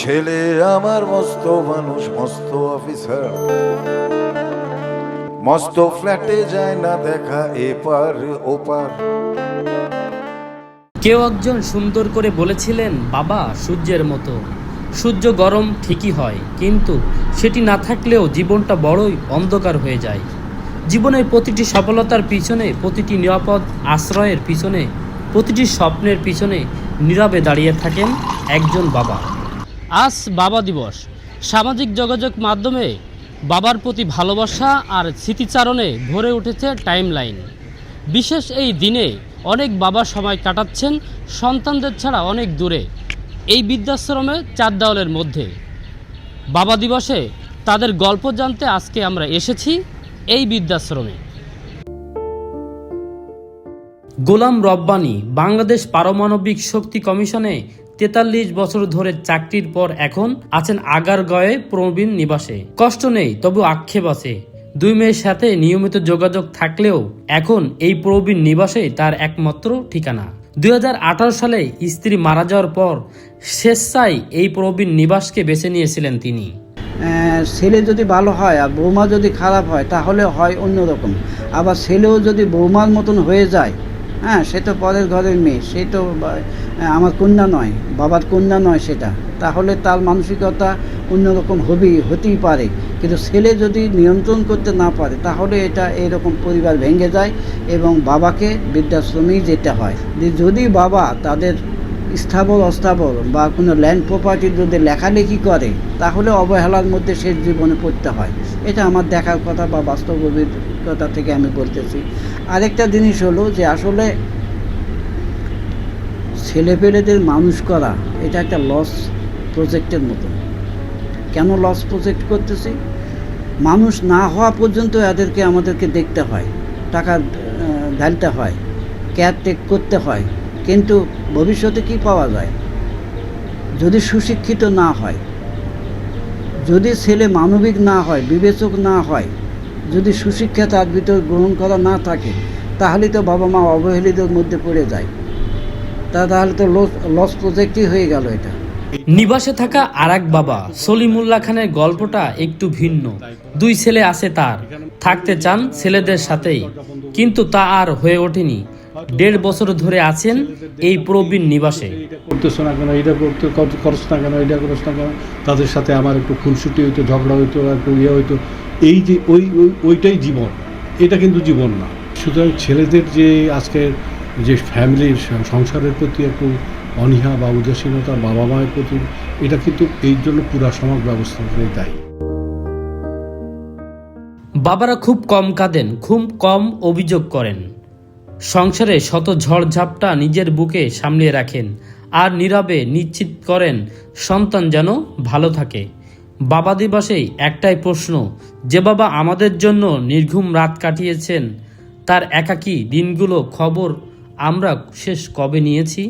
ছেলে আমার মস্ত মানুষ, মস্ত অফিসার, মস্ত ফ্ল্যাটে যায় না দেখা এপার ওপার। কেউ একজন সুন্দর করে বলেছিলেন, বাবা সূর্যের মতো। সূর্য গরম ঠিকই হয়, কিন্তু সেটি না থাকলেও জীবনটা বড়ই অন্ধকার হয়ে যায়। জীবনের প্রতিটি সফলতার পিছনে, প্রতিটি নিরাপদ আশ্রয়ের পিছনে, প্রতিটি স্বপ্নের পিছনে নীরবে দাঁড়িয়ে থাকেন একজন বাবা। আজ বাবা দিবস। সামাজিক যোগাযোগ মাধ্যমে বাবার প্রতি ভালোবাসা আর স্মৃতিচারণে ভরে উঠেছে টাইমলাইন। বিশেষ এই দিনে অনেক বাবা সময় কাটাচ্ছেন সন্তানদের ছাড়া অনেক দূরে, এই বৃদ্ধাশ্রমে চার দেওয়ালের মধ্যে। বাবা দিবসে তাদের গল্প জানতে আজকে আমরা এসেছি এই বৃদ্ধাশ্রমে। গোলাম রব্বানী বাংলাদেশ পারমাণবিক শক্তি কমিশনে ৪৩ বছর ধরে চাকরির পর এখন আছেন আগারগাঁওয়ে প্রবীণ নিবাসে। কষ্ট নেই, তবু আক্ষেপ আছে। 2 মেয়ের সাথে নিয়মিত যোগাযোগ থাকলেও এখন এই প্রবীণ নিবাসে তার একমাত্র ঠিকানা। 2018 সালে স্ত্রী মারা যাওয়ার পর স্বেচ্ছায় এই প্রবীণ নিবাসকে বেছে নিয়েছিলেন তিনি। ছেলে যদি ভালো হয় আর বৌমা যদি খারাপ হয় তাহলে হয় অন্যরকম। আবার ছেলেও যদি বৌমার মতন হয়ে যায়, সে তো পরের ঘরের মেয়ে, সে তো আমার কন্যা নয়, বাবার কন্যা নয় সেটা, তাহলে তার মানসিকতা অন্যরকম হতেই পারে। কিন্তু ছেলে যদি নিয়ন্ত্রণ করতে না পারে তাহলে এটা এরকম পরিবার ভেঙে যায় এবং বাবাকে বৃদ্ধাশ্রমেই যেতে হয়। যদি বাবা তাদের স্থাবর অস্থাবর বা কোনো ল্যান্ড প্রপার্টি যদি লেখালেখি করে তাহলে অবহেলার মধ্যে শেষ জীবনে পড়তে হয়। এটা আমার দেখার কথা বা বাস্তব অভিজ্ঞতা থেকে আমি বলতেছি। আরেকটা জিনিস হলো যে আসলে ছেলেপেলেদের মানুষ করা এটা একটা লস প্রজেক্টের মতো। কেন লস প্রজেক্ট করতেছি? মানুষ না হওয়া পর্যন্ত আমাদেরকে দেখতে হয়, টাকা ঢালতে হয়, কেয়ারটেক করতে হয়, কিন্তু ভবিষ্যতে কি পাওয়া যায়? যদি সুশিক্ষিত না হয়, যদি ছেলে মানবিক না হয়, বিবেচক না হয়, যদি সুশিক্ষা তার ভিতর গ্রহণ করা না থাকে, তাহলে তো বাবা মা অবহেলিতর মধ্যে পড়ে যায়। তাহলে তো লস প্রজেক্টই হয়ে গেল এটা। নিবাসে থাকা আরেক বাবা সলিমুল্লাহ খানের গল্পটা একটু ভিন্ন। 2 ছেলে আছে তার, থাকতে চান ছেলেদের সাথেই, কিন্তু তা আর হয়ে ওঠেনি। 1.5 বছর ধরে আছেন এই প্রবীণ নিবাসে। করতেছো না কেন, এটা করছ না কেন, এটা করছ না কেন, তাদের সাথে আমার একটু খুনসুটি হইতো, ঝগড়া হইতো, একটু হইতো। এই যে ওইটাই জীবন, এটা কিন্তু জীবন না। সুতরাং ছেলেদের যে আজকের যে ফ্যামিলির সংসারের প্রতি একটু অনীহা বা উদাসীনতা বাবা মায়ের প্রতি, এটা কিন্তু এই জন্য পুরা সমাজ ব্যবস্থাটাই দায়ী। বাবারা খুব কম কাঁদেন, খুব কম অভিযোগ করেন। সংসারে শত ঝড়ঝাপটা নিজের বুকে সামলিয়ে রাখেন আর নীরবে নিশ্চিত করেন সন্তান যেন ভালো থাকে। বাবা দিবসেই একটাই প্রশ্ন, যে বাবা আমাদের জন্য নির্ঘুম রাত কাটিয়েছেন, তার একাকী দিনগুলো খবর আমরা শেষ কবে নিয়েছি?